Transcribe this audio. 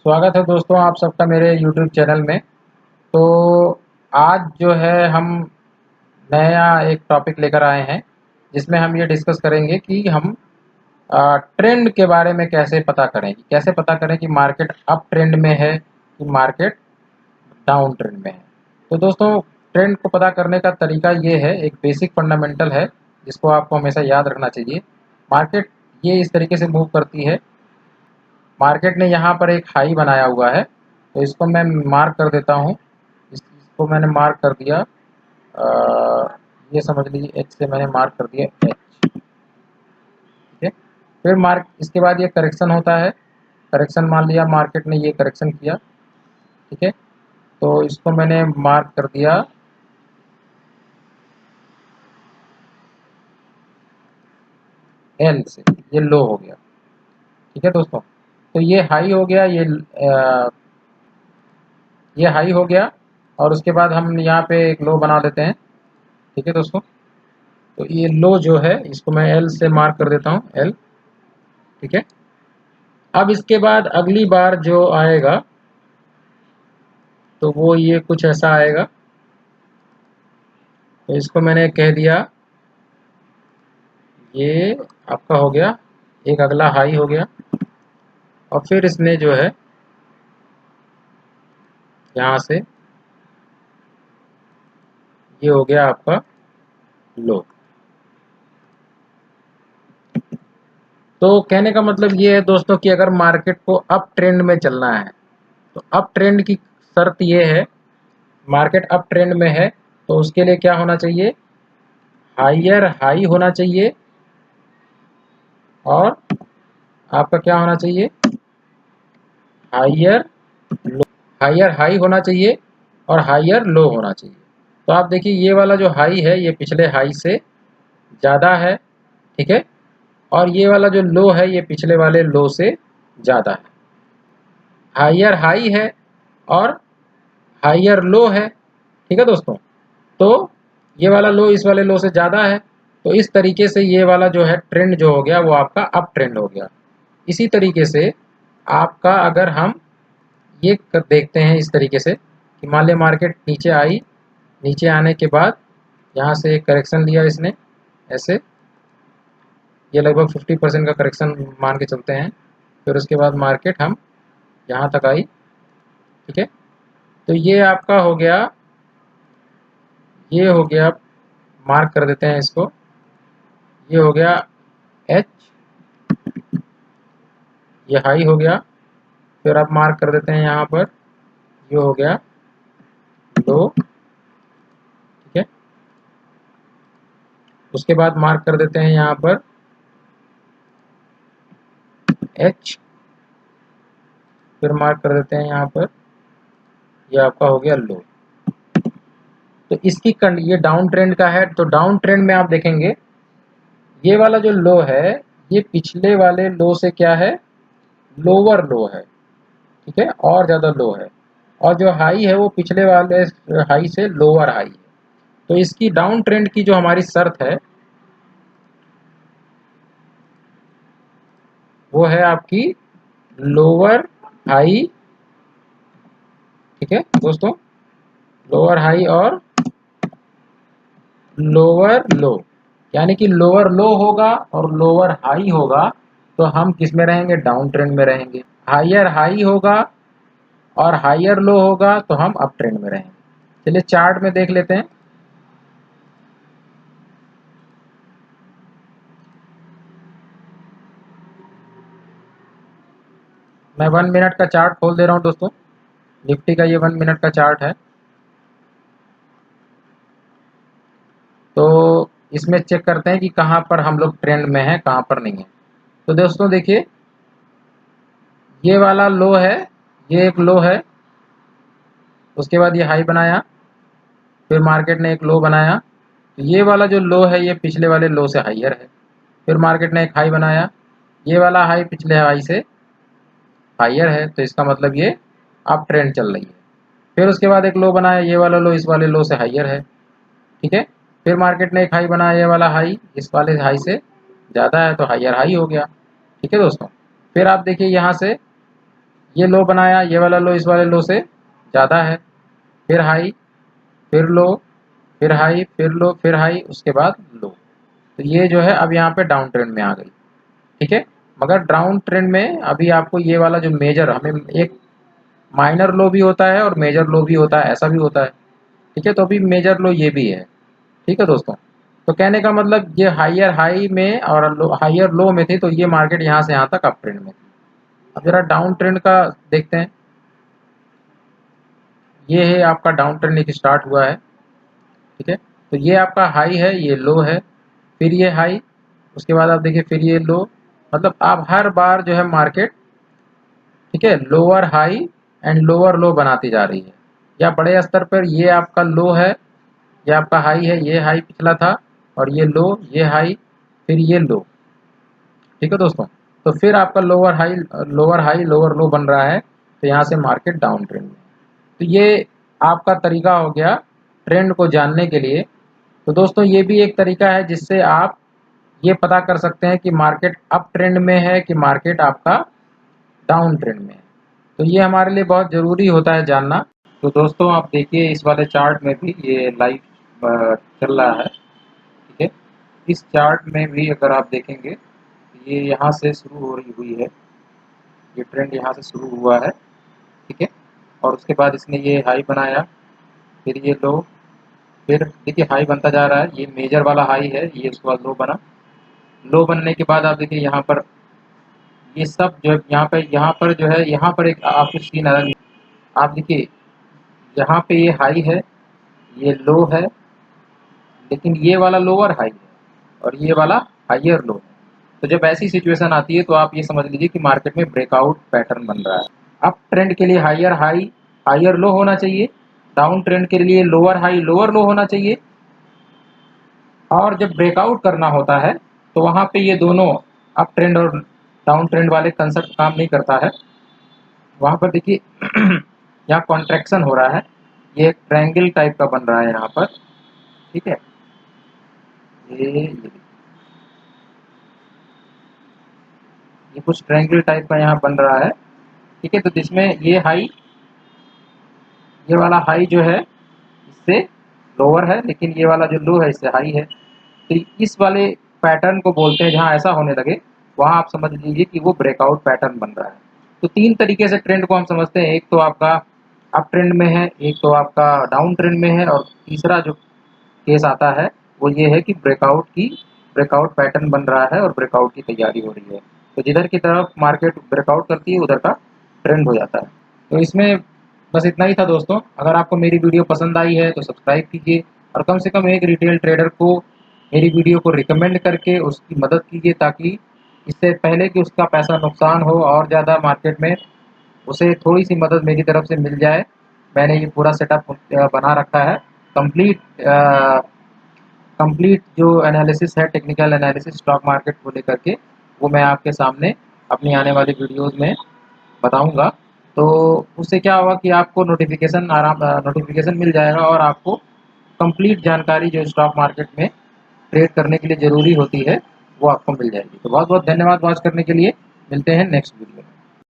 स्वागत है दोस्तों आप सबका मेरे YouTube चैनल में। तो आज जो है हम नया एक टॉपिक लेकर आए हैं जिसमें हम ये डिस्कस करेंगे कि हम ट्रेंड के बारे में कैसे पता करें कि मार्केट अप ट्रेंड में है कि मार्केट डाउन ट्रेंड में है। तो दोस्तों ट्रेंड को पता करने का तरीका ये है, एक बेसिक फंडामेंटल है जिसको आपको हमेशा याद रखना चाहिए। मार्केट ये इस तरीके से मूव करती है। मार्केट ने यहाँ पर एक हाई बनाया हुआ है, तो इसको मैं मार्क कर देता हूँ। इसको मैंने मार्क कर दिया, ये समझ लीजिए एच से मैंने मार्क कर दिया एच। ठीक है, फिर मार्क इसके बाद ये करेक्शन होता है। करेक्शन मान लिया मार्केट ने ये करेक्शन किया। ठीक है, तो इसको मैंने मार्क कर दिया एल से, ये लो हो गया। ठीक है दोस्तों, तो ये हाई हो गया, ये हाई हो गया और उसके बाद हम यहाँ पे एक लो बना देते हैं। ठीक है दोस्तों, तो ये लो जो है इसको मैं एल से मार्क कर देता हूँ, एल। ठीक है, अब इसके बाद अगली बार जो आएगा तो वो ये कुछ ऐसा आएगा। तो इसको मैंने कह दिया, ये आपका हो गया एक अगला हाई हो गया। और फिर इसने जो है यहाँ से ये हो गया आपका लो। तो कहने का मतलब ये है दोस्तों कि अगर मार्केट को अप ट्रेंड में चलना है तो अप ट्रेंड की शर्त ये है, मार्केट अप ट्रेंड में है तो उसके लिए क्या होना चाहिए, हायर हाई होना चाहिए और आपका क्या होना चाहिए, हायर लो। हायर हाई होना चाहिए और हायर लो होना चाहिए। तो आप देखिए ये वाला जो हाई है ये पिछले हाई से ज़्यादा है। ठीक है, और ये वाला जो लो है ये पिछले वाले लो से ज़्यादा है। हायर हाई है और हायर लो है। ठीक है दोस्तों, तो ये वाला लो इस वाले लो से ज़्यादा है, तो इस तरीके से ये वाला जो है ट्रेंड जो हो गया वो आपका अप ट्रेंड हो गया। इसी तरीके से आपका अगर हम ये देखते हैं इस तरीके से कि मान लिया मार्केट नीचे आई, नीचे आने के बाद यहाँ से एक करेक्शन लिया इसने ऐसे, ये लगभग 50% का करेक्शन मान के चलते हैं। फिर उसके बाद मार्केट हम यहाँ तक आई। ठीक है, तो ये आपका हो गया, ये हो गया, मार्क कर देते हैं इसको, ये हो गया एच, ये हाई हो गया। फिर आप मार्क कर देते हैं यहाँ पर, ये हो गया लो। ठीक है, उसके बाद मार्क कर देते हैं यहाँ पर एच, फिर मार्क कर देते हैं यहाँ पर, ये आपका हो गया लो। तो इसकी ये डाउन ट्रेंड का है, तो डाउन ट्रेंड में आप देखेंगे ये वाला जो लो है ये पिछले वाले लो से क्या है, लोअर लो है। ठीक है, और ज़्यादा लो है, और जो हाई है वो पिछले वाले हाई से लोअर हाई है। तो इसकी डाउन ट्रेंड की जो हमारी शर्त है वो है आपकी लोअर हाई। ठीक है दोस्तों, लोअर हाई और लोअर लो, यानी कि लोअर लो होगा और लोअर हाई होगा तो हम किस में रहेंगे, डाउन ट्रेंड में रहेंगे। हायर हाई होगा और हायर लो होगा तो हम अप ट्रेंड में रहेंगे। चलिए चार्ट में देख लेते हैं। मैं 1 मिनट का चार्ट खोल दे रहा हूँ दोस्तों, निफ्टी का ये 1 मिनट का चार्ट है। तो इसमें चेक करते हैं कि कहाँ पर हम लोग ट्रेंड में हैं, कहाँ पर नहीं है। तो दोस्तों देखिए ये वाला लो है, ये एक लो है, उसके बाद ये हाई बनाया, फिर मार्केट ने एक लो बनाया। तो ये वाला जो लो है ये पिछले वाले लो से हाइयर है। फिर मार्केट ने एक हाई बनाया, ये वाला हाई पिछले हाई से हाइयर है, तो इसका मतलब ये अप ट्रेंड चल रही है। फिर उसके बाद एक लो बनाया, ये वाला लो इस वाले लो से हाइयर है। ठीक है, फिर मार्केट ने एक हाई बनाया, ये वाला हाई इस वाले हाई से ज़्यादा है तो हाइयर हाई हो गया। ठीक है दोस्तों, फिर आप देखिए यहाँ से ये लो बनाया, ये वाला लो इस वाले लो से ज़्यादा है, फिर हाई, फिर लो, फिर हाई, फिर लो, फिर हाई, उसके बाद लो। तो ये जो है अब यहाँ पे डाउन ट्रेंड में आ गई, ठीक है। मगर डाउन ट्रेंड में अभी आपको ये वाला जो मेजर, हमें एक माइनर लो भी होता है और मेजर लो भी होता है, ऐसा भी होता है, ठीक है। तो अभी मेजर लो ये भी है, ठीक है दोस्तों। तो कहने का मतलब ये हाइयर हाई में और हाइयर लो में थे, तो ये मार्केट यहाँ से यहाँ तक अप ट्रेंड में थी। अब जरा डाउन ट्रेंड का देखते हैं। ये है आपका डाउन ट्रेंड एक स्टार्ट हुआ है, ठीक है। तो ये आपका हाई है, ये लो है, फिर ये हाई, उसके बाद आप देखिए फिर ये लो। मतलब आप हर बार जो है मार्केट, ठीक है, लोअर हाई एंड लोअर लो बनाती जा रही है। या बड़े स्तर पर ये आपका लो है, ये आपका हाई है, ये हाई पिछला था, और ये लो, ये हाई, फिर ये लो, ठीक है दोस्तों। तो फिर आपका लोअर हाई लोअर लो बन रहा है, तो यहाँ से मार्केट डाउन ट्रेंड में। तो ये आपका तरीका हो गया ट्रेंड को जानने के लिए। तो दोस्तों ये भी एक तरीका है जिससे आप ये पता कर सकते हैं कि मार्केट अप ट्रेंड में है कि मार्केट आपका डाउन ट्रेंड में है। तो ये हमारे लिए बहुत ज़रूरी होता है जानना। तो दोस्तों आप देखिए इस वाले चार्ट में भी ये लाइव चल रहा है, ठीक है। इस चार्ट में भी अगर आप देखेंगे तो ये यहाँ से शुरू हो रही हुई है, ये ट्रेंड यहाँ से शुरू हुआ है, ठीक है। और उसके बाद इसने ये हाई बनाया, फिर ये लो, फिर देखिए हाई बनता जा रहा है, ये मेजर वाला हाई है, ये उसके बाद लो बना। लो बनने के बाद आप देखिए यहाँ पर ये सब जो है यहाँ पर जो है यहाँ पर एक आपको सीन अलग, आप देखिए यहाँ पे ये हाई है, ये लो है, लेकिन ये वाला लोअर हाई है और ये वाला हाइयर लो है। तो जब ऐसी सिचुएशन आती है तो आप ये समझ लीजिए कि मार्केट में ब्रेकआउट पैटर्न बन रहा है। अप ट्रेंड के लिए हाइयर हाई हाइयर लो होना चाहिए, डाउन ट्रेंड के लिए लोअर हाई लोअर लो होना चाहिए। और जब ब्रेकआउट करना होता है तो वहाँ पे ये दोनों अप ट्रेंड और डाउन ट्रेंड वाले कंसेप्ट काम नहीं करता है। वहाँ पर देखिए यहाँ कॉन्ट्रैक्शन हो रहा है, ये एक ट्रायंगल टाइप का बन रहा है यहाँ पर, ठीक है। ये कुछ ट्रायंगल टाइप का यहाँ बन रहा है, ठीक है। तो जिसमें ये वाला हाई जो है इससे लोअर है, लेकिन ये वाला जो लो है इससे हाई है। तो इस वाले पैटर्न को बोलते हैं, जहाँ ऐसा होने लगे वहाँ आप समझ लीजिए कि वो ब्रेकआउट पैटर्न बन रहा है। तो तीन तरीके से ट्रेंड को हम समझते हैं, एक तो आपका अप ट्रेंड में है, एक तो आपका डाउन ट्रेंड में है, और तीसरा जो केस आता है वो ये है कि ब्रेकआउट पैटर्न बन रहा है और ब्रेकआउट की तैयारी हो रही है। तो जिधर की तरफ मार्केट ब्रेकआउट करती है उधर का ट्रेंड हो जाता है। तो इसमें बस इतना ही था दोस्तों। अगर आपको मेरी वीडियो पसंद आई है तो सब्सक्राइब कीजिए, और कम से कम एक रिटेल ट्रेडर को मेरी वीडियो को रिकमेंड करके उसकी मदद कीजिए, ताकि इससे पहले कि उसका पैसा नुकसान हो और ज़्यादा मार्केट में, उसे थोड़ी सी मदद मेरी तरफ से मिल जाए। मैंने ये पूरा सेटअप बना रखा है, कंप्लीट कंप्लीट जो एनालिसिस है, टेक्निकल एनालिसिस स्टॉक मार्केट को लेकर के, वो मैं आपके सामने अपनी आने वाली वीडियोस में बताऊंगा। तो उससे क्या होगा कि आपको नोटिफिकेशन मिल जाएगा, और आपको कंप्लीट जानकारी जो स्टॉक मार्केट में ट्रेड करने के लिए ज़रूरी होती है वो आपको मिल जाएगी। तो बहुत बहुत धन्यवाद वॉच करने के लिए। मिलते हैं नेक्स्ट वीडियो में।